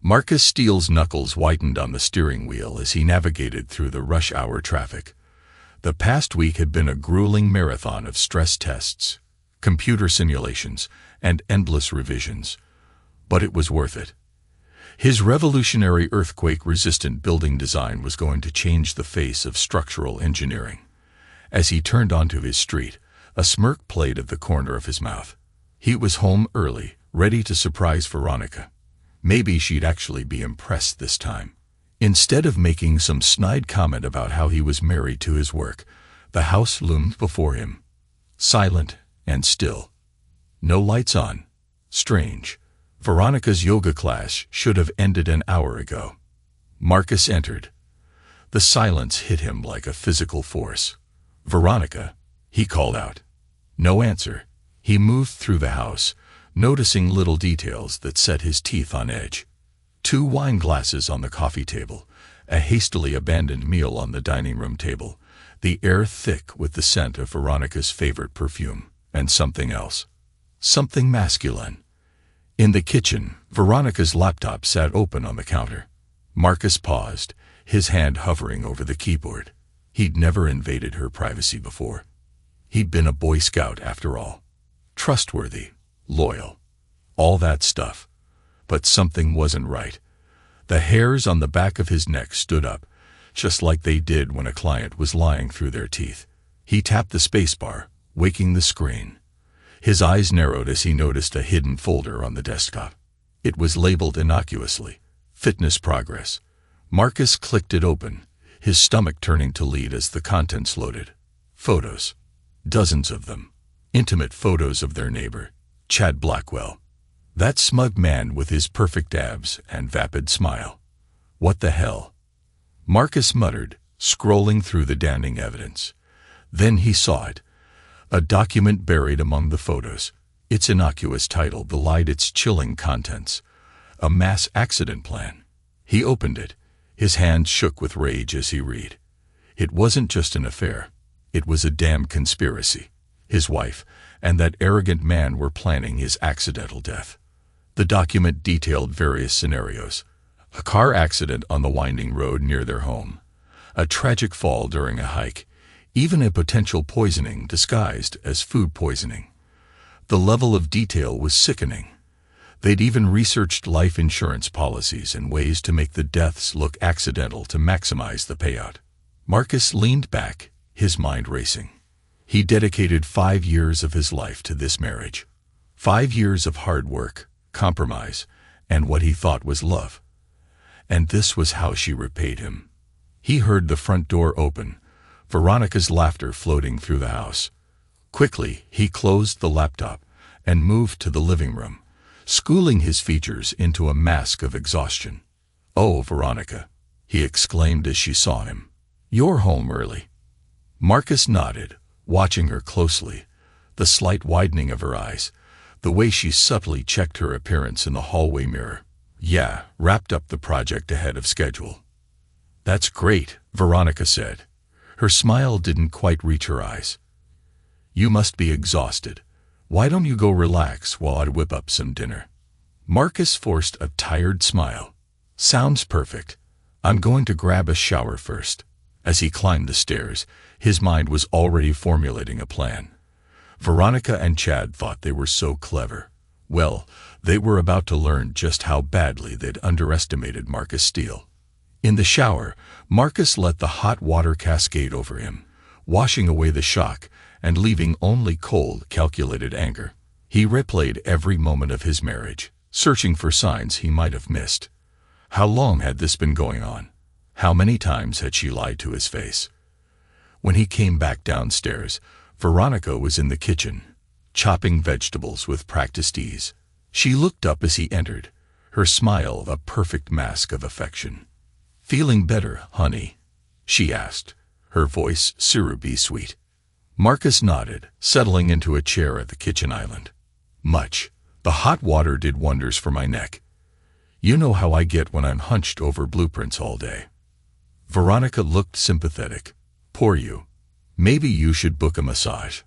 Marcus Steele's knuckles whitened on the steering wheel as he navigated through the rush-hour traffic. The past week had been a grueling marathon of stress tests, computer simulations, and endless revisions. But it was worth it. His revolutionary earthquake-resistant building design was going to change the face of structural engineering. As he turned onto his street, a smirk played at the corner of his mouth. He was home early, ready to surprise Veronica. Maybe she'd actually be impressed this time. Instead of making some snide comment about how he was married to his work, the house loomed before him. Silent and still. No lights on. Strange. Veronica's yoga class should have ended an hour ago. Marcus entered. The silence hit him like a physical force. "Veronica," he called out. No answer. He moved through the house, noticing little details that set his teeth on edge. 2 wine glasses on the coffee table, a hastily abandoned meal on the dining room table, the air thick with the scent of Veronica's favorite perfume, and something else. Something masculine. In the kitchen, Veronica's laptop sat open on the counter. Marcus paused, his hand hovering over the keyboard. He'd never invaded her privacy before. He'd been a Boy Scout after all. Trustworthy, loyal, all that stuff. But something wasn't right. The hairs on the back of his neck stood up, just like they did when a client was lying through their teeth. He tapped the spacebar, waking the screen. His eyes narrowed as he noticed a hidden folder on the desktop. It was labeled innocuously, Fitness Progress. Marcus clicked it open, his stomach turning to lead as the contents loaded. Photos. Dozens of them. Intimate photos of their neighbor, Chad Blackwell. That smug man with his perfect abs and vapid smile. What the hell? Marcus muttered, scrolling through the damning evidence. Then he saw it. A document buried among the photos. Its innocuous title belied its chilling contents. A mass accident plan. He opened it. His hand shook with rage as he read. It wasn't just an affair. It was a damn conspiracy. His wife and that arrogant man were planning his accidental death. The document detailed various scenarios. A car accident on the winding road near their home. A tragic fall during a hike. Even a potential poisoning disguised as food poisoning. The level of detail was sickening. They'd even researched life insurance policies and ways to make the deaths look accidental to maximize the payout. Marcus leaned back, his mind racing. He dedicated 5 years of his life to this marriage. 5 years of hard work, compromise, and what he thought was love. And this was how she repaid him. He heard the front door open, Veronica's laughter floating through the house. Quickly, he closed the laptop and moved to the living room, schooling his features into a mask of exhaustion. "Oh, Veronica," he exclaimed as she saw him. "You're home early." Marcus nodded, watching her closely, the slight widening of her eyes, the way she subtly checked her appearance in the hallway mirror. "Yeah, wrapped up the project ahead of schedule." "That's great," Veronica said. Her smile didn't quite reach her eyes. "You must be exhausted. Why don't you go relax while I whip up some dinner?" Marcus forced a tired smile. "Sounds perfect. I'm going to grab a shower first." As he climbed the stairs, his mind was already formulating a plan. Veronica and Chad thought they were so clever. Well, they were about to learn just how badly they'd underestimated Marcus Steele. In the shower, Marcus let the hot water cascade over him, washing away the shock and leaving only cold, calculated anger. He replayed every moment of his marriage, searching for signs he might have missed. How long had this been going on? How many times had she lied to his face? When he came back downstairs, Veronica was in the kitchen, chopping vegetables with practiced ease. She looked up as he entered, her smile a perfect mask of affection. "Feeling better, honey?" she asked, her voice syrupy sweet. Marcus nodded, settling into a chair at the kitchen island. "Much. The hot water did wonders for my neck. You know how I get when I'm hunched over blueprints all day." Veronica looked sympathetic. "Poor you. Maybe you should book a massage.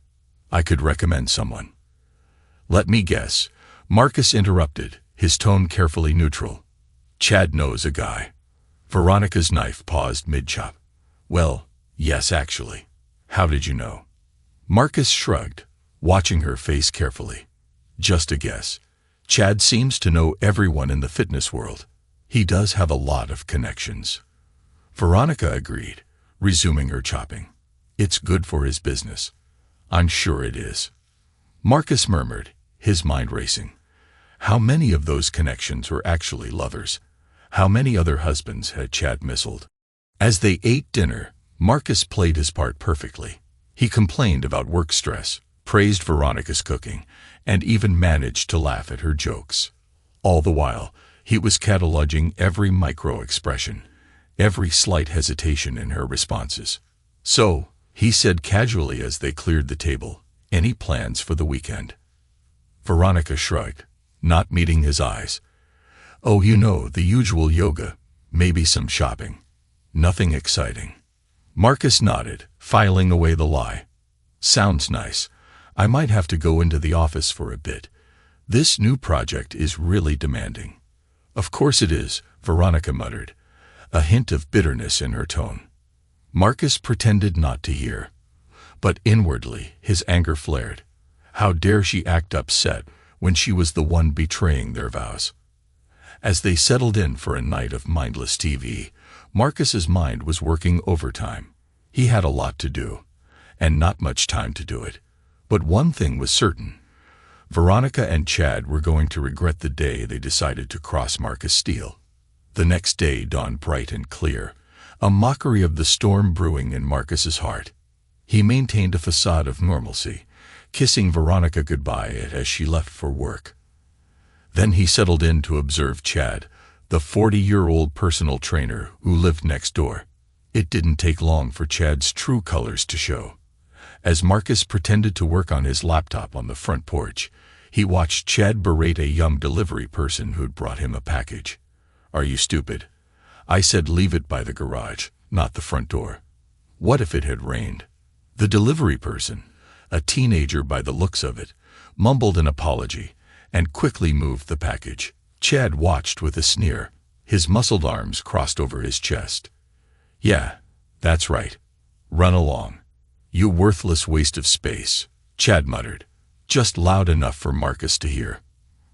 I could recommend someone." "Let me guess," Marcus interrupted, his tone carefully neutral. Chad knows a guy. Veronica's knife paused mid-chop. Well, yes actually. How did you know? Marcus shrugged, watching her face carefully. Just a guess. Chad seems to know everyone in the fitness world. He does have a lot of connections. Veronica agreed, resuming her chopping. It's good for his business. I'm sure it is. Marcus murmured, his mind racing. How many of those connections were actually lovers? How many other husbands had Chad missiled? As they ate dinner, Marcus played his part perfectly. He complained about work stress, praised Veronica's cooking, and even managed to laugh at her jokes. All the while, he was cataloging every micro-expression, every slight hesitation in her responses. So, he said casually as they cleared the table, any plans for the weekend? Veronica shrugged, not meeting his eyes. Oh, you know, the usual yoga, maybe some shopping. Nothing exciting. Marcus nodded, filing away the lie. Sounds nice. I might have to go into the office for a bit. This new project is really demanding. Of course it is, Veronica muttered, a hint of bitterness in her tone. Marcus pretended not to hear. But inwardly, his anger flared. How dare she act upset when she was the one betraying their vows? As they settled in for a night of mindless TV, Marcus's mind was working overtime. He had a lot to do, and not much time to do it. But one thing was certain. Veronica and Chad were going to regret the day they decided to cross Marcus' steel. The next day dawned bright and clear, a mockery of the storm brewing in Marcus's heart. He maintained a facade of normalcy, kissing Veronica goodbye as she left for work. Then he settled in to observe Chad, the 40-year-old personal trainer who lived next door. It didn't take long for Chad's true colors to show. As Marcus pretended to work on his laptop on the front porch, he watched Chad berate a young delivery person who'd brought him a package. Are you stupid? I said leave it by the garage, not the front door. What if it had rained? The delivery person, a teenager by the looks of it, mumbled an apology and quickly moved the package. Chad watched with a sneer, his muscled arms crossed over his chest. Yeah, that's right. Run along. You worthless waste of space, Chad muttered, just loud enough for Marcus to hear.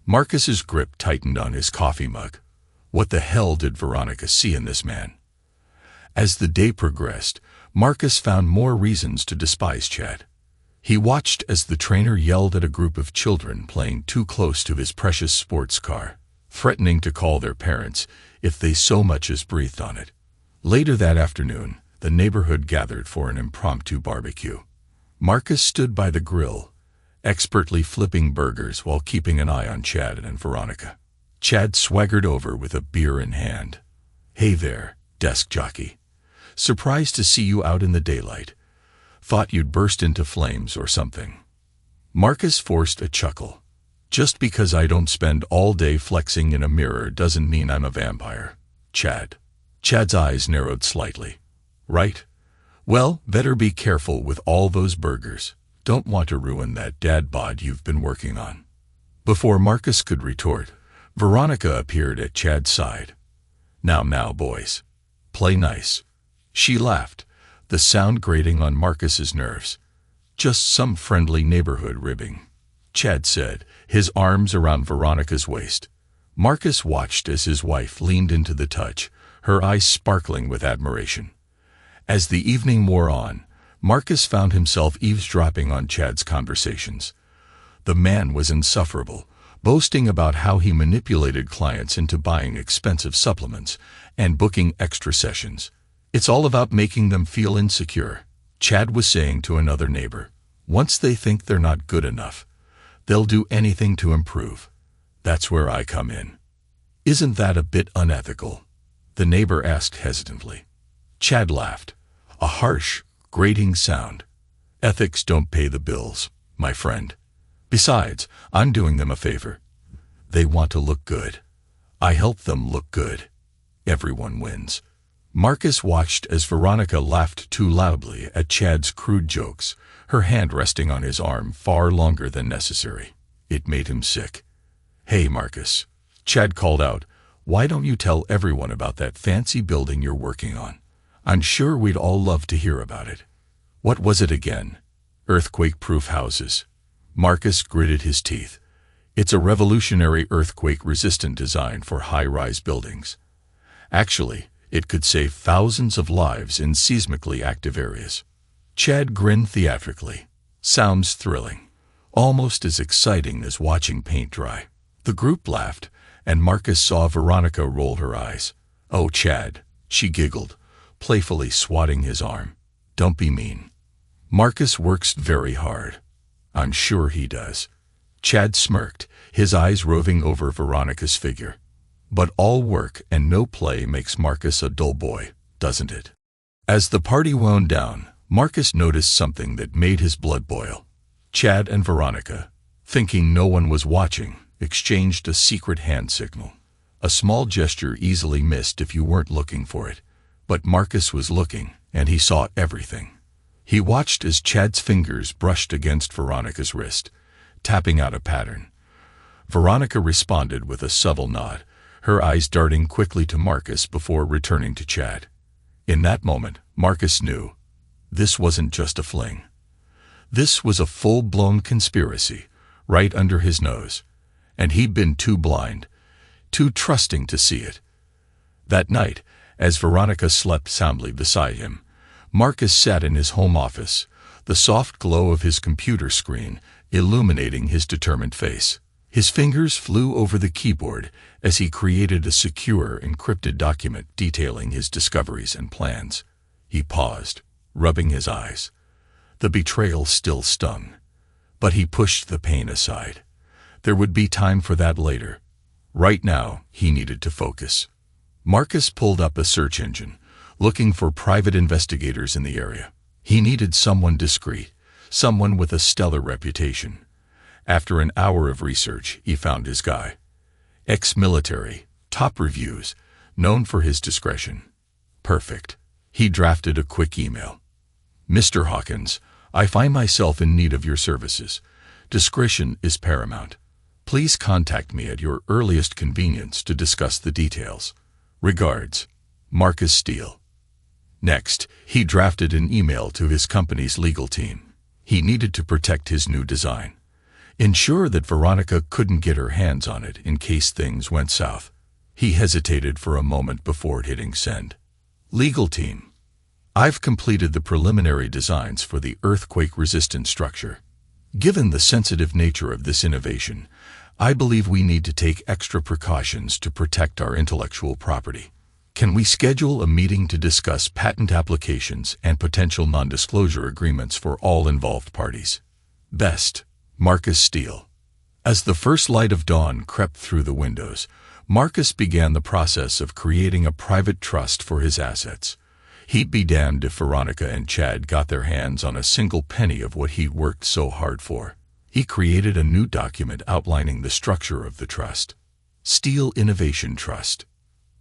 Marcus's grip tightened on his coffee mug. What the hell did Veronica see in this man? As the day progressed, Marcus found more reasons to despise Chad. He watched as the trainer yelled at a group of children playing too close to his precious sports car, threatening to call their parents if they so much as breathed on it. Later that afternoon, the neighborhood gathered for an impromptu barbecue. Marcus stood by the grill, expertly flipping burgers while keeping an eye on Chad and Veronica. Chad swaggered over with a beer in hand. Hey there, desk jockey. Surprised to see you out in the daylight. Thought you'd burst into flames or something. Marcus forced a chuckle. Just because I don't spend all day flexing in a mirror doesn't mean I'm a vampire, Chad. Chad's eyes narrowed slightly. Right? Well, better be careful with all those burgers. Don't want to ruin that dad bod you've been working on. Before Marcus could retort, Veronica appeared at Chad's side. Now, boys. Play nice. She laughed, the sound grating on Marcus's nerves. Just some friendly neighborhood ribbing, Chad said, his arms around Veronica's waist. Marcus watched as his wife leaned into the touch, her eyes sparkling with admiration. As the evening wore on, Marcus found himself eavesdropping on Chad's conversations. The man was insufferable, boasting about how he manipulated clients into buying expensive supplements and booking extra sessions. It's all about making them feel insecure, Chad was saying to another neighbor. Once they think they're not good enough, they'll do anything to improve. That's where I come in. Isn't that a bit unethical? The neighbor asked hesitantly. Chad laughed, a harsh, grating sound. Ethics don't pay the bills, my friend. Besides, I'm doing them a favor. They want to look good. I help them look good. Everyone wins. Marcus watched as Veronica laughed too loudly at Chad's crude jokes, her hand resting on his arm far longer than necessary. It made him sick. Hey, Marcus, Chad called out, Why don't you tell everyone about that fancy building you're working on? I'm sure we'd all love to hear about it." "What was it again?" "Earthquake-proof houses." Marcus gritted his teeth. "It's a revolutionary earthquake-resistant design for high-rise buildings. Actually, it could save thousands of lives in seismically active areas." Chad grinned theatrically. "Sounds thrilling. Almost as exciting as watching paint dry." The group laughed, and Marcus saw Veronica roll her eyes. "Oh, Chad," she giggled, playfully swatting his arm. "Don't be mean. Marcus works very hard." "I'm sure he does." Chad smirked, his eyes roving over Veronica's figure. "But all work and no play makes Marcus a dull boy, doesn't it?" As the party wound down, Marcus noticed something that made his blood boil. Chad and Veronica, thinking no one was watching, exchanged a secret hand signal. A small gesture easily missed if you weren't looking for it. But Marcus was looking, and he saw everything. He watched as Chad's fingers brushed against Veronica's wrist, tapping out a pattern. Veronica responded with a subtle nod, her eyes darting quickly to Marcus before returning to Chad. In that moment, Marcus knew. This wasn't just a fling. This was a full-blown conspiracy, right under his nose. And he'd been too blind, too trusting to see it. That night, as Veronica slept soundly beside him, Marcus sat in his home office, the soft glow of his computer screen illuminating his determined face. His fingers flew over the keyboard as he created a secure, encrypted document detailing his discoveries and plans. He paused, rubbing his eyes. The betrayal still stung, but he pushed the pain aside. There would be time for that later. Right now, he needed to focus. Marcus pulled up a search engine, looking for private investigators in the area. He needed someone discreet, someone with a stellar reputation. After an hour of research, he found his guy. Ex-military, top reviews, known for his discretion. Perfect. He drafted a quick email. "Mr. Hawkins, I find myself in need of your services. Discretion is paramount. Please contact me at your earliest convenience to discuss the details. Regards, Marcus Steele." Next, he drafted an email to his company's legal team. He needed to protect his new design. Ensure that Veronica couldn't get her hands on it in case things went south. He hesitated for a moment before hitting send. "Legal team, I've completed the preliminary designs for the earthquake-resistant structure. Given the sensitive nature of this innovation, I believe we need to take extra precautions to protect our intellectual property. Can we schedule a meeting to discuss patent applications and potential non-disclosure agreements for all involved parties? Best, Marcus Steele." As the first light of dawn crept through the windows, Marcus began the process of creating a private trust for his assets. He'd be damned if Veronica and Chad got their hands on a single penny of what he'd worked so hard for. He created a new document outlining the structure of the trust. Steele Innovation Trust.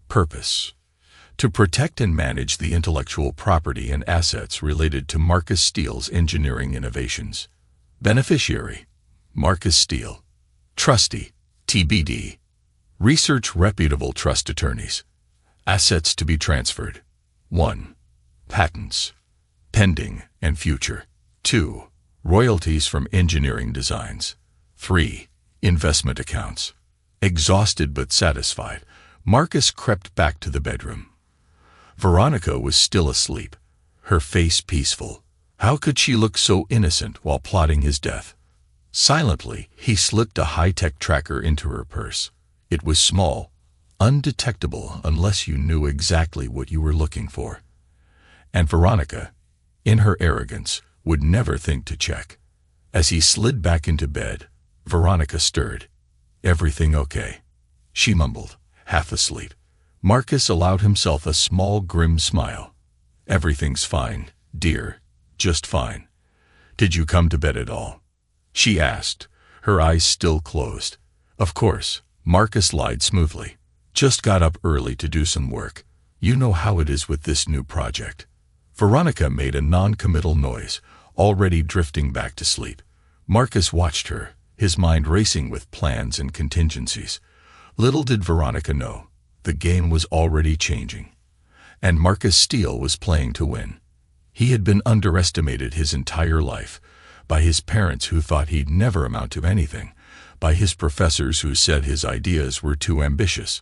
Purpose: to protect and manage the intellectual property and assets related to Marcus Steele's engineering innovations. Beneficiary: Marcus Steele. Trustee: TBD. Research reputable trust attorneys. Assets to be transferred: 1. Patents, pending and future. 2. Royalties from engineering designs. 3. Investment accounts. Exhausted but satisfied, Marcus crept back to the bedroom. Veronica was still asleep, her face peaceful. How could she look so innocent while plotting his death? Silently, he slipped a high-tech tracker into her purse. It was small, undetectable unless you knew exactly what you were looking for. And Veronica, in her arrogance, would never think to check. As he slid back into bed, Veronica stirred. "Everything okay?" she mumbled, half asleep. Marcus allowed himself a small, grim smile. "Everything's fine, dear, just fine. Did you come to bed at all?" she asked, her eyes still closed. "Of course," Marcus lied smoothly. "Just got up early to do some work. You know how it is with this new project." Veronica made a non-committal noise, already drifting back to sleep. Marcus watched her, his mind racing with plans and contingencies. Little did Veronica know, The game was already changing, and Marcus Steele was playing to win. He had been underestimated his entire life, by his parents who thought he'd never amount to anything, by his professors who said his ideas were too ambitious,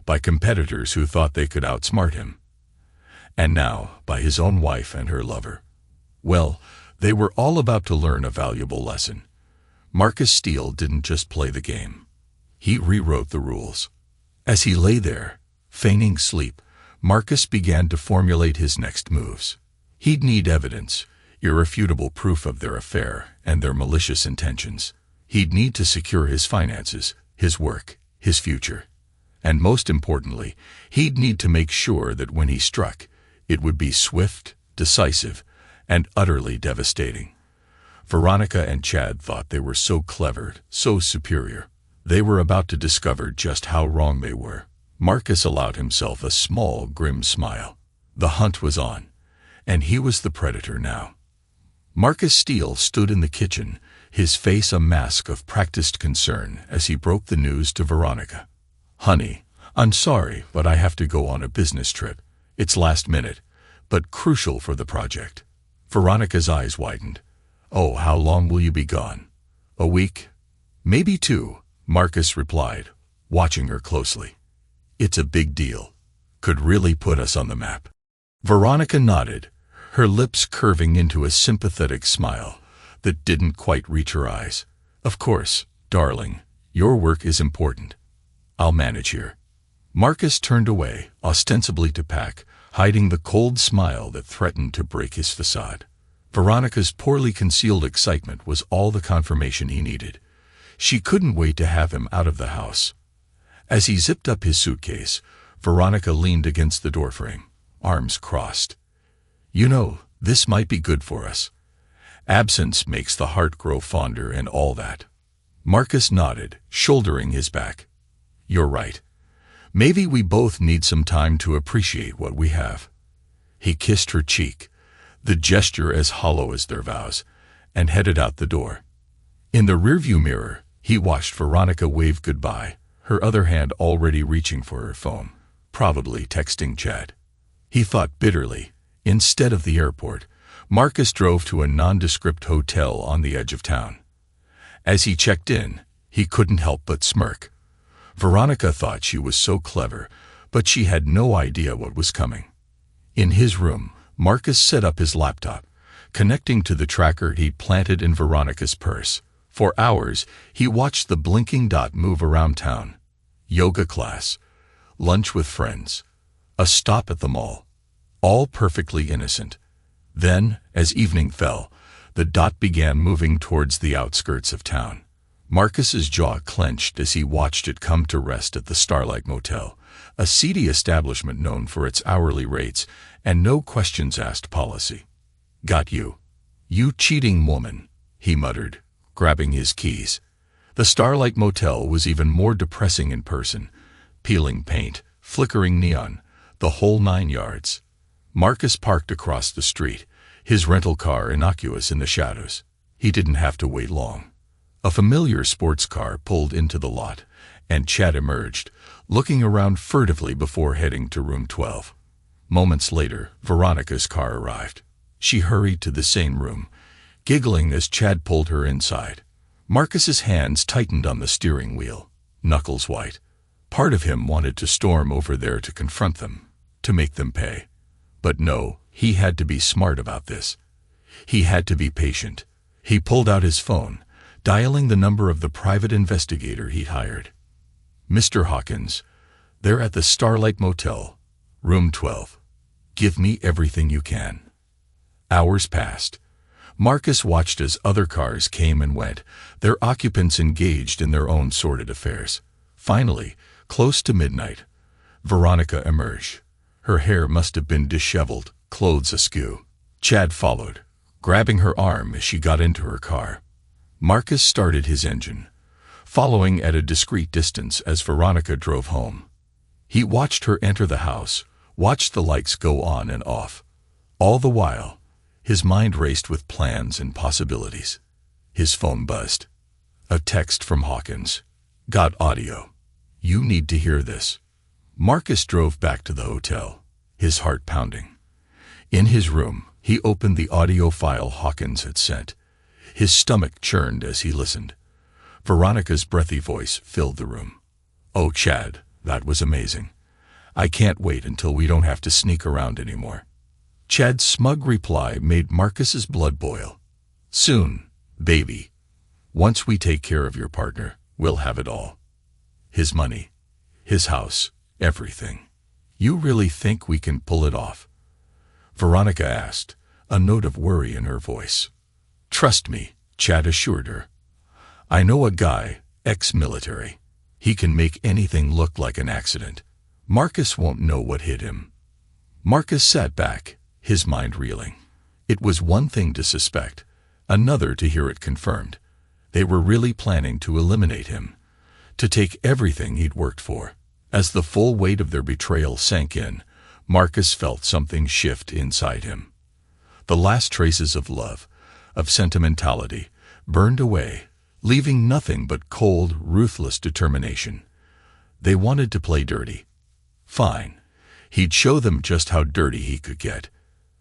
by competitors who thought they could outsmart him, and now by his own wife and her lover. Well, they were all about to learn a valuable lesson. Marcus Steele didn't just play the game. He rewrote the rules. As he lay there, feigning sleep, Marcus began to formulate his next moves. He'd need evidence, irrefutable proof of their affair and their malicious intentions. He'd need to secure his finances, his work, his future. And most importantly, he'd need to make sure that when he struck, it would be swift, decisive, and utterly devastating. Veronica and Chad thought they were so clever, so superior. They were about to discover just how wrong they were. Marcus allowed himself a small, grim smile. The hunt was on, and he was the predator now. Marcus Steele stood in the kitchen, his face a mask of practiced concern as he broke the news to Veronica. "Honey, I'm sorry, but I have to go on a business trip. It's last minute, but crucial for the project." Veronica's eyes widened. "Oh, how long will you be gone?" "A week? Maybe 2, Marcus replied, watching her closely. "It's a big deal. Could really put us on the map." Veronica nodded, her lips curving into a sympathetic smile that didn't quite reach her eyes. "Of course, darling, your work is important. I'll manage here." Marcus turned away, ostensibly to pack, hiding the cold smile that threatened to break his facade. Veronica's poorly concealed excitement was all the confirmation he needed. She couldn't wait to have him out of the house. As he zipped up his suitcase, Veronica leaned against the doorframe, arms crossed. "You know, this might be good for us. Absence makes the heart grow fonder and all that." Marcus nodded, shouldering his back. "You're right. Maybe we both need some time to appreciate what we have." He kissed her cheek, the gesture as hollow as their vows, and headed out the door. In the rearview mirror, he watched Veronica wave goodbye, her other hand already reaching for her phone, probably texting Chad. He thought bitterly. Instead of the airport, Marcus drove to a nondescript hotel on the edge of town. As he checked in, he couldn't help but smirk. Veronica thought she was so clever, but she had no idea what was coming. In his room, Marcus set up his laptop, connecting to the tracker he'd planted in Veronica's purse. For hours, he watched the blinking dot move around town. Yoga class, lunch with friends, a stop at the mall, all perfectly innocent. Then, as evening fell, the dot began moving towards the outskirts of town. Marcus's jaw clenched as he watched it come to rest at the Starlight Motel, a seedy establishment known for its hourly rates and no questions asked policy. "Got you. You cheating woman," he muttered, grabbing his keys. The Starlight Motel was even more depressing in person. Peeling paint, flickering neon, the whole 9 yards. Marcus parked across the street, his rental car innocuous in the shadows. He didn't have to wait long. A familiar sports car pulled into the lot, and Chad emerged, looking around furtively before heading to room 12. Moments later, Veronica's car arrived. She hurried to the same room, giggling as Chad pulled her inside. Marcus's hands tightened on the steering wheel, knuckles white. Part of him wanted to storm over there to confront them, to make them pay. But no, he had to be smart about this. He had to be patient. He pulled out his phone, dialing the number of the private investigator he'd hired. "Mr. Hawkins, they're at the Starlight Motel, room 12. Give me everything you can." Hours passed. Marcus watched as other cars came and went, their occupants engaged in their own sordid affairs. Finally, close to midnight, Veronica emerged. Her hair must have been disheveled, clothes askew. Chad followed, grabbing her arm as she got into her car. Marcus started his engine, following at a discreet distance as Veronica drove home. He watched her enter the house, watched the lights go on and off. All the while, his mind raced with plans and possibilities. His phone buzzed. A text from Hawkins. "Got audio. You need to hear this." Marcus drove back to the hotel, his heart pounding. In his room, he opened the audio file Hawkins had sent. His stomach churned as he listened. Veronica's breathy voice filled the room. "Oh, Chad, that was amazing. I can't wait until we don't have to sneak around anymore." Chad's smug reply made Marcus's blood boil. "Soon, baby. Once we take care of your partner, we'll have it all. His money, his house, everything. You really think we can pull it off?" Veronica asked, a note of worry in her voice. "Trust me," Chad assured her. "I know a guy, ex-military. He can make anything look like an accident. Marcus won't know what hit him." Marcus sat back, his mind reeling. It was one thing to suspect, another to hear it confirmed. They were really planning to eliminate him, to take everything he'd worked for. As the full weight of their betrayal sank in, Marcus felt something shift inside him. The last traces of love, of sentimentality, burned away, leaving nothing but cold, ruthless determination. They wanted to play dirty. Fine. He'd show them just how dirty he could get.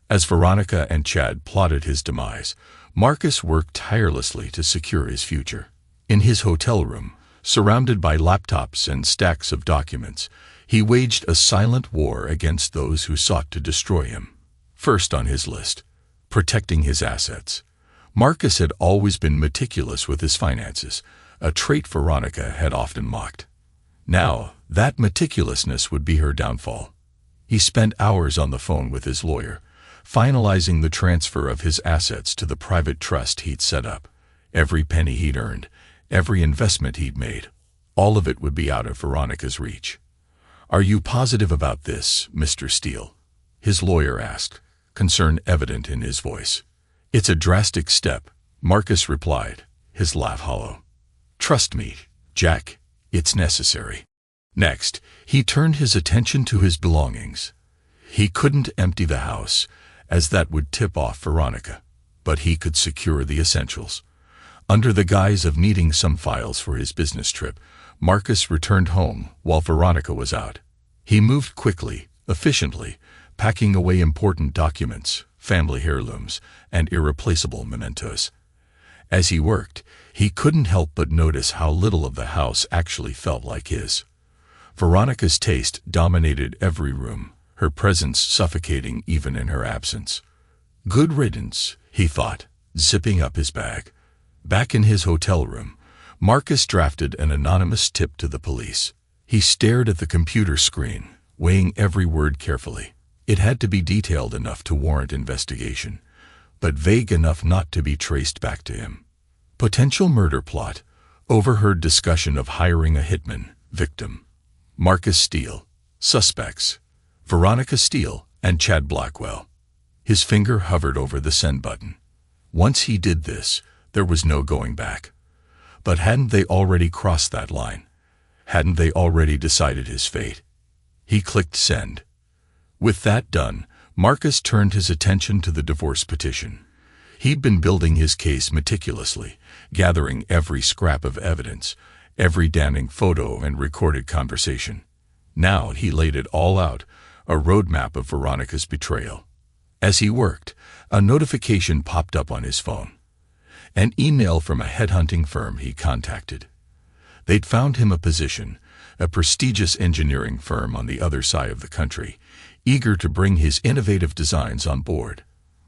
As Veronica and Chad plotted his demise, Marcus worked tirelessly to secure his future. In his hotel room, surrounded by laptops and stacks of documents, he waged a silent war against those who sought to destroy him. First on his list, protecting his assets. Marcus had always been meticulous with his finances, a trait Veronica had often mocked. Now, that meticulousness would be her downfall. He spent hours on the phone with his lawyer, finalizing the transfer of his assets to the private trust he'd set up. Every penny he'd earned, every investment he'd made, all of it would be out of Veronica's reach. "Are you positive about this, Mr. Steele?" his lawyer asked, concern evident in his voice. "It's a drastic step," Marcus replied, his laugh hollow. "Trust me, Jack, it's necessary." Next, he turned his attention to his belongings. He couldn't empty the house, as that would tip off Veronica, but he could secure the essentials. Under the guise of needing some files for his business trip, Marcus returned home while Veronica was out. He moved quickly, efficiently, packing away important documents, family heirlooms, and irreplaceable mementos. As he worked, he couldn't help but notice how little of the house actually felt like his. Veronica's taste dominated every room, her presence suffocating even in her absence. Good riddance, he thought, zipping up his bag. Back in his hotel room, Marcus drafted an anonymous tip to the police. He stared at the computer screen, weighing every word carefully. It had to be detailed enough to warrant investigation, but vague enough not to be traced back to him. Potential murder plot, overheard discussion of hiring a hitman, victim. Marcus Steele, suspects, Veronica Steele and Chad Blackwell. His finger hovered over the send button. Once he did this, there was no going back. But hadn't they already crossed that line? Hadn't they already decided his fate? He clicked send. With that done, Marcus turned his attention to the divorce petition. He'd been building his case meticulously, gathering every scrap of evidence, every damning photo and recorded conversation. Now he laid it all out, a roadmap of Veronica's betrayal. As he worked, a notification popped up on his phone. An email from a headhunting firm he contacted. They'd found him a position, a prestigious engineering firm on the other side of the country, eager to bring his innovative designs on board.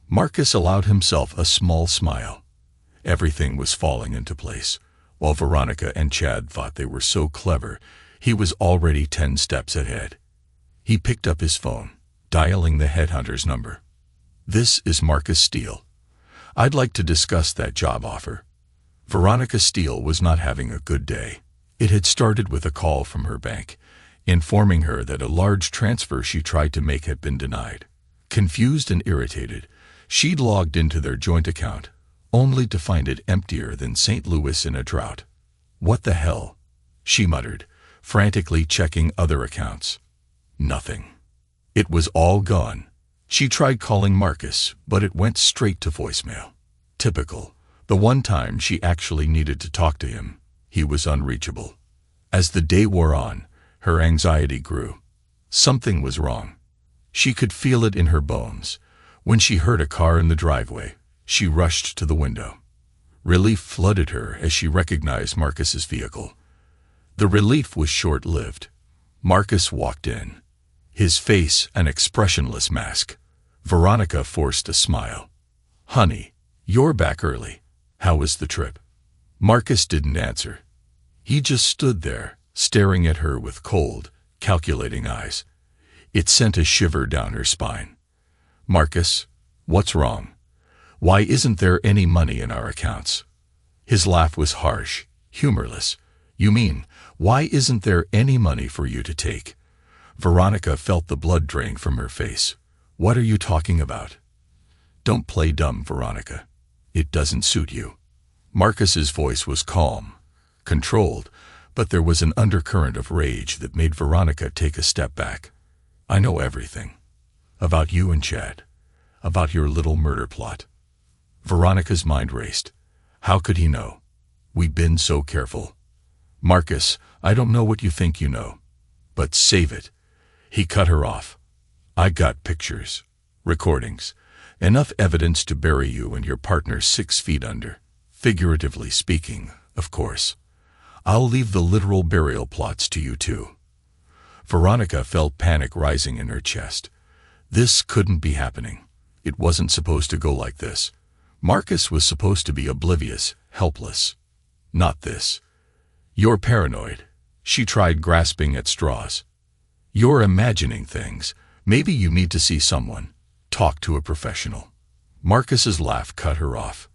Marcus allowed himself a small smile. Everything was falling into place. While Veronica and Chad thought they were so clever, he was already 10 steps ahead. He picked up his phone, dialing the headhunter's number. "This is Marcus Steele. I'd like to discuss that job offer." Veronica Steele was not having a good day. It had started with a call from her bank, informing her that a large transfer she tried to make had been denied. Confused and irritated, she'd logged into their joint account, only to find it emptier than St. Louis in a drought. "What the hell?" she muttered, frantically checking other accounts. Nothing. It was all gone. She tried calling Marcus, but it went straight to voicemail. Typical. The one time she actually needed to talk to him, he was unreachable. As the day wore on, her anxiety grew. Something was wrong. She could feel it in her bones. When she heard a car in the driveway, she rushed to the window. Relief flooded her as she recognized Marcus's vehicle. The relief was short-lived. Marcus walked in, his face an expressionless mask. Veronica forced a smile. "Honey, you're back early. How was the trip?" Marcus didn't answer. He just stood there, staring at her with cold, calculating eyes. It sent a shiver down her spine. "Marcus, what's wrong? Why isn't there any money in our accounts?" His laugh was harsh, humorless. "You mean, why isn't there any money for you to take?" Veronica felt the blood drain from her face. "What are you talking about?" "Don't play dumb, Veronica. It doesn't suit you." Marcus's voice was calm, controlled, but there was an undercurrent of rage that made Veronica take a step back. "I know everything. About you and Chad. About your little murder plot." Veronica's mind raced. How could he know? We've been so careful. "Marcus, I don't know what you think you know. But save it." He cut her off. "I got pictures, recordings, enough evidence to bury you and your partner 6 feet under. Figuratively speaking, of course. I'll leave the literal burial plots to you too." Veronica felt panic rising in her chest. This couldn't be happening. It wasn't supposed to go like this. Marcus was supposed to be oblivious, helpless. Not this. "You're paranoid." She tried grasping at straws. "You're imagining things. Maybe you need to see someone. Talk to a professional." Marcus's laugh cut her off.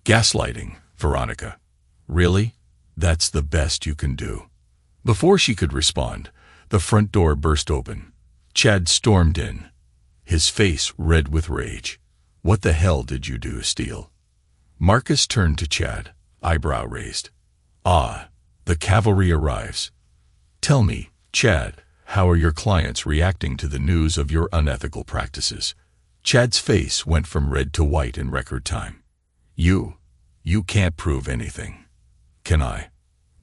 "Gaslighting, Veronica. Really? That's the best you can do?" Before she could respond, the front door burst open. Chad stormed in, his face red with rage. "What the hell did you do, Steele?" Marcus turned to Chad, eyebrow raised. "Ah, the cavalry arrives. Tell me, Chad, how are your clients reacting to the news of your unethical practices?" Chad's face went from red to white in record time. You can't prove anything. Can I?"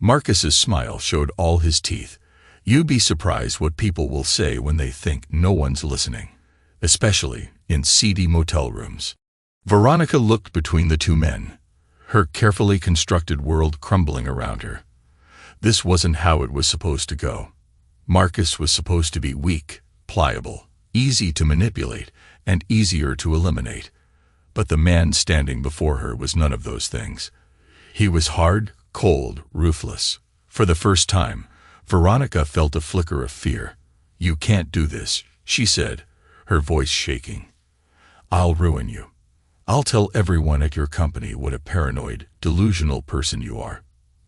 Marcus's smile showed all his teeth. "You'd be surprised what people will say when they think no one's listening, especially in seedy motel rooms." Veronica looked between the two men, her carefully constructed world crumbling around her. This wasn't how it was supposed to go. Marcus was supposed to be weak, pliable, easy to manipulate, and easier to eliminate. But the man standing before her was none of those things. He was hard, cold, ruthless. For the first time, Veronica felt a flicker of fear. "You can't do this," she said, her voice shaking. "I'll ruin you. I'll tell everyone at your company what a paranoid, delusional person you are."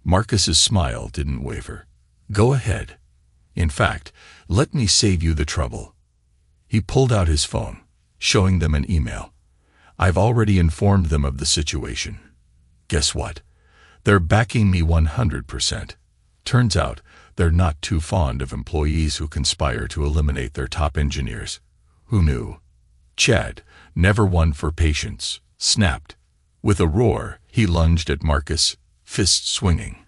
Marcus's smile didn't waver. "Go ahead. In fact, let me save you the trouble." He pulled out his phone, showing them an email. "I've already informed them of the situation. Guess what? They're backing me 100%. Turns out, they're not too fond of employees who conspire to eliminate their top engineers. Who knew?" Chad, never one for patience, snapped. With a roar, he lunged at Marcus, fists swinging.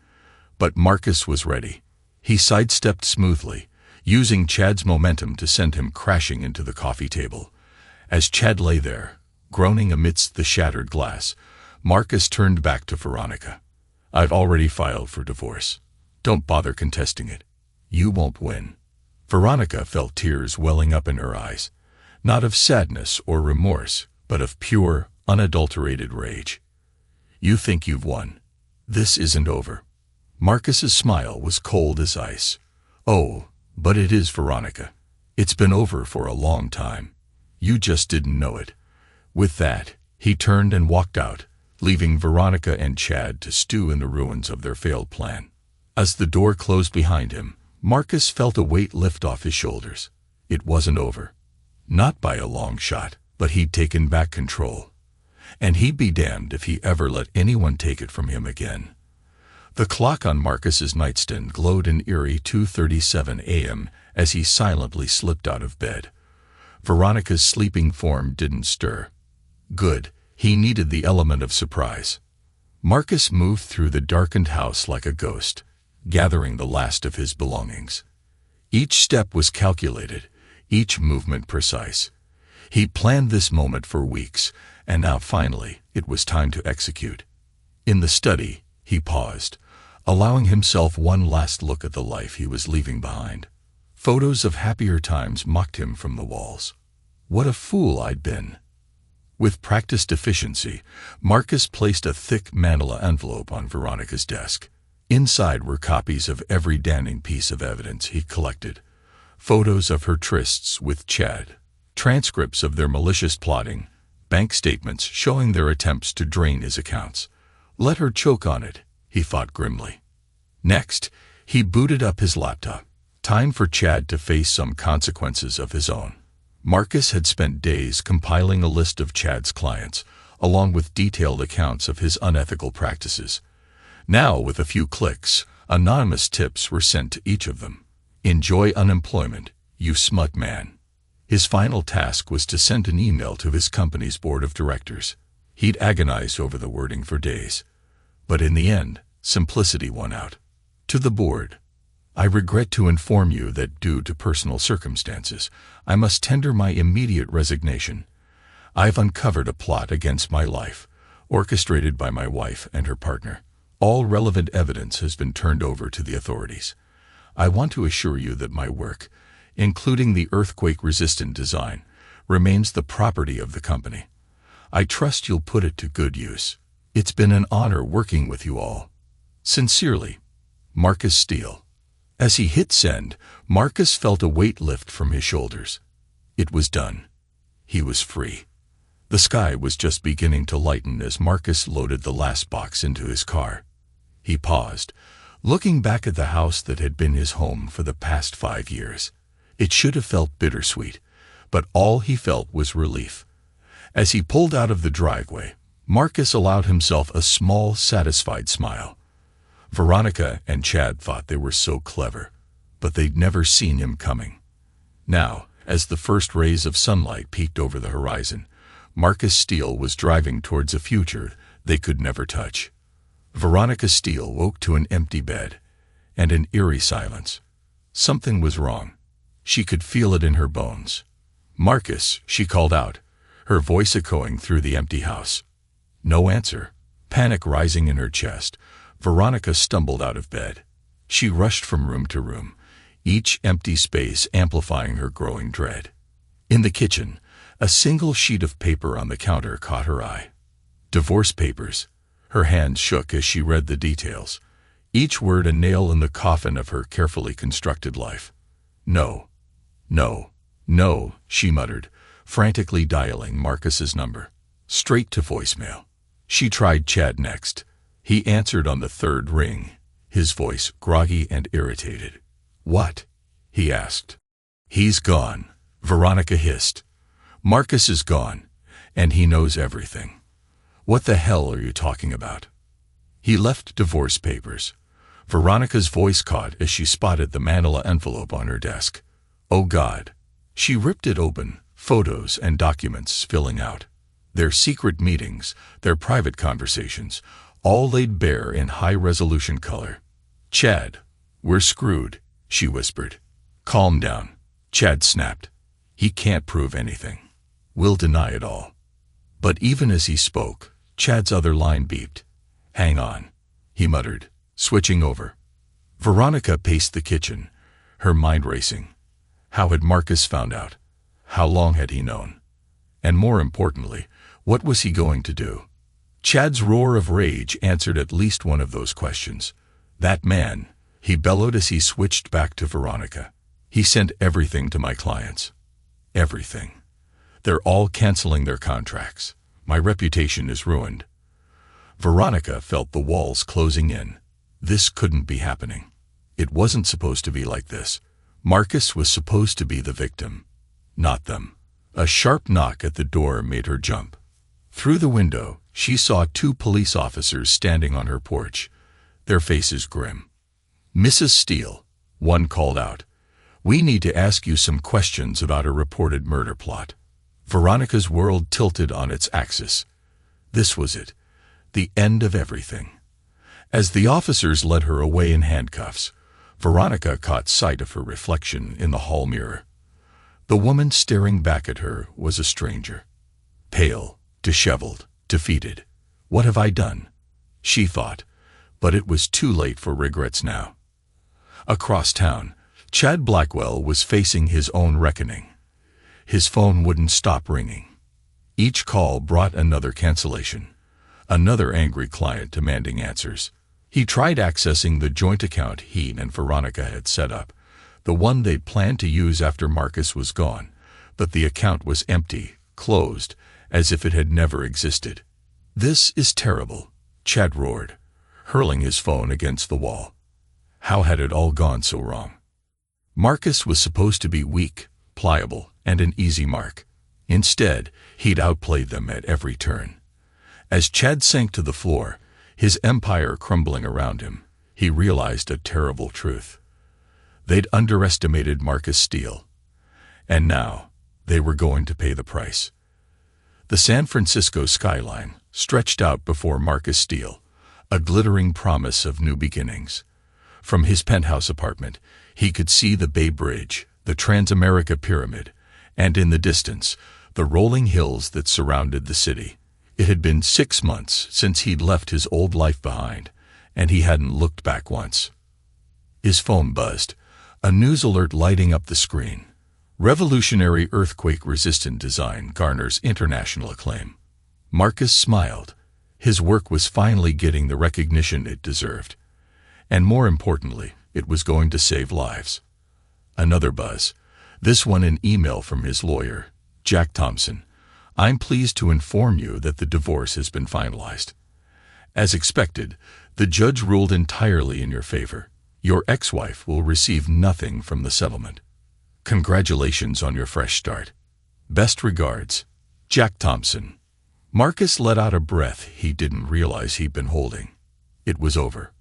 But Marcus was ready. He sidestepped smoothly, using Chad's momentum to send him crashing into the coffee table. As Chad lay there, groaning amidst the shattered glass, Marcus turned back to Veronica. "I've already filed for divorce. Don't bother contesting it. You won't win." Veronica felt tears welling up in her eyes, not of sadness or remorse, but of pure, unadulterated rage. "You think you've won. This isn't over." Marcus's smile was cold as ice. "Oh, but it is, Veronica. It's been over for a long time. You just didn't know it." With that, he turned and walked out, leaving Veronica and Chad to stew in the ruins of their failed plan. As the door closed behind him, Marcus felt a weight lift off his shoulders. It wasn't over. Not by a long shot, but he'd taken back control. And he'd be damned if he ever let anyone take it from him again. The clock on Marcus's nightstand glowed an eerie 2:37 a.m. as he silently slipped out of bed. Veronica's sleeping form didn't stir. Good, he needed the element of surprise. Marcus moved through the darkened house like a ghost, gathering the last of his belongings. Each step was calculated, each movement precise. He planned this moment for weeks, and now finally it was time to execute. In the study, he paused, allowing himself one last look at the life he was leaving behind. Photos of happier times mocked him from the walls. What a fool I'd been. With practiced efficiency, Marcus placed a thick manila envelope on Veronica's desk. Inside were copies of every damning piece of evidence he collected. Photos of her trysts with Chad, transcripts of their malicious plotting, bank statements showing their attempts to drain his accounts. Let her choke on it, he thought grimly. Next, he booted up his laptop. Time for Chad to face some consequences of his own. Marcus had spent days compiling a list of Chad's clients, along with detailed accounts of his unethical practices. Now, with a few clicks, anonymous tips were sent to each of them. Enjoy unemployment, you smut man. His final task was to send an email to his company's board of directors. He'd agonized over the wording for days. But in the end, simplicity won out. To the board, I regret to inform you that due to personal circumstances, I must tender my immediate resignation. I've uncovered a plot against my life, orchestrated by my wife and her partner. All relevant evidence has been turned over to the authorities. I want to assure you that my work, including the earthquake-resistant design, remains the property of the company. I trust you'll put it to good use. It's been an honor working with you all. Sincerely, Marcus Steele. As he hit send, Marcus felt a weight lift from his shoulders. It was done. He was free. The sky was just beginning to lighten as Marcus loaded the last box into his car. He paused, looking back at the house that had been his home for the past 5 years. It should have felt bittersweet, but all he felt was relief. As he pulled out of the driveway, Marcus allowed himself a small, satisfied smile. Veronica and Chad thought they were so clever, but they'd never seen him coming. Now, as the first rays of sunlight peeked over the horizon, Marcus Steele was driving towards a future they could never touch. Veronica Steele woke to an empty bed and an eerie silence. Something was wrong. She could feel it in her bones. "Marcus," she called out, her voice echoing through the empty house. No answer. Panic rising in her chest, Veronica stumbled out of bed. She rushed from room to room, each empty space amplifying her growing dread. In the kitchen, a single sheet of paper on the counter caught her eye. Divorce papers. Her hands shook as she read the details, each word a nail in the coffin of her carefully constructed life. "No, no, no," she muttered, frantically dialing Marcus's number. Straight to voicemail. She tried Chad next. He answered on the third ring, his voice groggy and irritated. "What?" he asked. "He's gone," Veronica hissed. "Marcus is gone, and he knows everything." "What the hell are you talking about?" "He left divorce papers." Veronica's voice caught as she spotted the manila envelope on her desk. Oh God. She ripped it open, photos and documents filling out. Their secret meetings, their private conversations, all laid bare in high-resolution color. "Chad, we're screwed," she whispered. "Calm down," Chad snapped. "He can't prove anything. We'll deny it all." But even as he spoke, Chad's other line beeped. "Hang on," he muttered, switching over. Veronica paced the kitchen, her mind racing. How had Marcus found out? How long had he known? And more importantly, what was he going to do? Chad's roar of rage answered at least one of those questions. "That man," he bellowed as he switched back to Veronica. "He sent everything to my clients. Everything. They're all canceling their contracts. My reputation is ruined." Veronica felt the walls closing in. This couldn't be happening. It wasn't supposed to be like this. Marcus was supposed to be the victim, not them. A sharp knock at the door made her jump. Through the window, she saw 2 police officers standing on her porch, their faces grim. "Mrs. Steele," one called out, "we need to ask you some questions about a reported murder plot." Veronica's world tilted on its axis. This was it, the end of everything. As the officers led her away in handcuffs, Veronica caught sight of her reflection in the hall mirror. The woman staring back at her was a stranger. Pale, disheveled, defeated. "What have I done?" she thought, but it was too late for regrets now. Across town, Chad Blackwell was facing his own reckoning. His phone wouldn't stop ringing. Each call brought another cancellation, another angry client demanding answers. He tried accessing the joint account he and Veronica had set up, the one they'd planned to use after Marcus was gone, but the account was empty, closed, as if it had never existed. "This is terrible," Chad roared, hurling his phone against the wall. How had it all gone so wrong? Marcus was supposed to be weak, pliable, and an easy mark. Instead, he'd outplayed them at every turn. As Chad sank to the floor, his empire crumbling around him, he realized a terrible truth. They'd underestimated Marcus Steele, and now they were going to pay the price. The San Francisco skyline stretched out before Marcus Steele, a glittering promise of new beginnings. From his penthouse apartment, he could see the Bay Bridge, the Transamerica Pyramid, and in the distance, the rolling hills that surrounded the city. It had been 6 months since he'd left his old life behind, and he hadn't looked back once. His phone buzzed, a news alert lighting up the screen. Revolutionary earthquake-resistant design garners international acclaim. Marcus smiled. His work was finally getting the recognition it deserved. And more importantly, it was going to save lives. Another buzz, this one an email from his lawyer, Jack Thompson. "I'm pleased to inform you that the divorce has been finalized. As expected, the judge ruled entirely in your favor. Your ex-wife will receive nothing from the settlement. Congratulations on your fresh start. Best regards, Jack Thompson." Marcus let out a breath he didn't realize he'd been holding. It was over.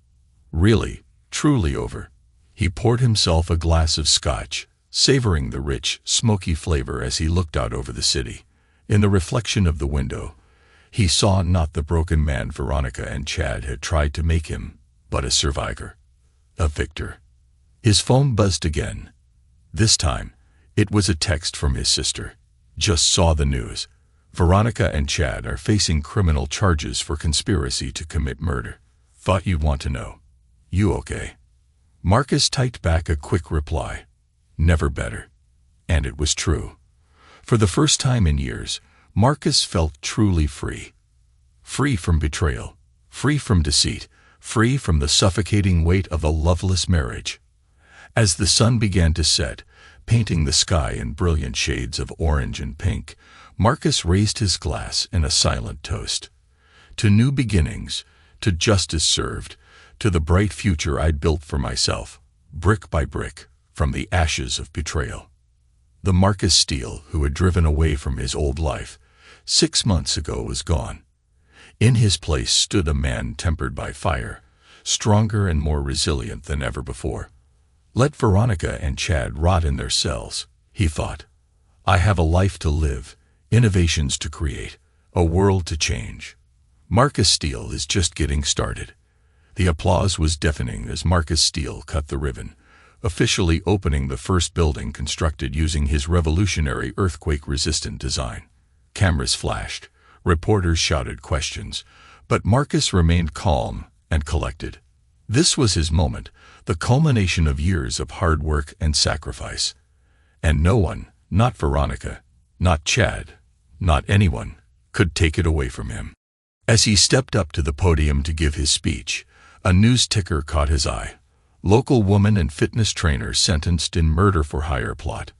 Really, truly over. He poured himself a glass of scotch, savoring the rich, smoky flavor as he looked out over the city. In the reflection of the window, he saw not the broken man Veronica and Chad had tried to make him, but a survivor. A victor. His phone buzzed again. This time, it was a text from his sister. "Just saw the news. Veronica and Chad are facing criminal charges for conspiracy to commit murder. Thought you'd want to know. You okay?" Marcus typed back a quick reply. Never better. And it was true. For the first time in years, Marcus felt truly free. Free from betrayal, free from deceit, free from the suffocating weight of a loveless marriage. As the sun began to set, painting the sky in brilliant shades of orange and pink, Marcus raised his glass in a silent toast. To new beginnings, to justice served, to the bright future I'd built for myself, brick by brick, from the ashes of betrayal. The Marcus Steele who had driven away from his old life 6 months ago was gone. In his place stood a man tempered by fire, stronger and more resilient than ever before. Let Veronica and Chad rot in their cells, he thought. I have a life to live, innovations to create, a world to change. Marcus Steele is just getting started. The applause was deafening as Marcus Steele cut the ribbon, officially opening the first building constructed using his revolutionary earthquake-resistant design. Cameras flashed, reporters shouted questions, but Marcus remained calm and collected. This was his moment, the culmination of years of hard work and sacrifice. And no one, not Veronica, not Chad, not anyone, could take it away from him. As he stepped up to the podium to give his speech, a news ticker caught his eye. Local woman and fitness trainer sentenced in murder-for-hire plot.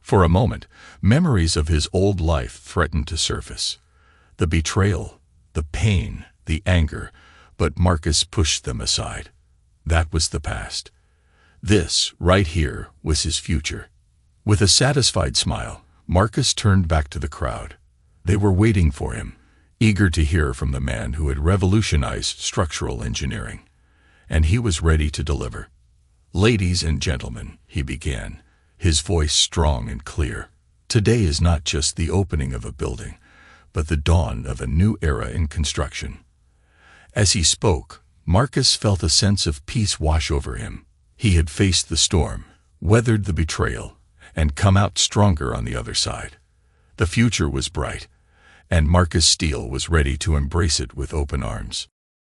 For a moment, memories of his old life threatened to surface. The betrayal, the pain, the anger, but Marcus pushed them aside. That was the past. This, right here, was his future. With a satisfied smile, Marcus turned back to the crowd. They were waiting for him, eager to hear from the man who had revolutionized structural engineering. And he was ready to deliver. "Ladies and gentlemen," he began, his voice strong and clear. "Today is not just the opening of a building, but the dawn of a new era in construction." As he spoke, Marcus felt a sense of peace wash over him. He had faced the storm, weathered the betrayal, and come out stronger on the other side. The future was bright, and Marcus Steele was ready to embrace it with open arms.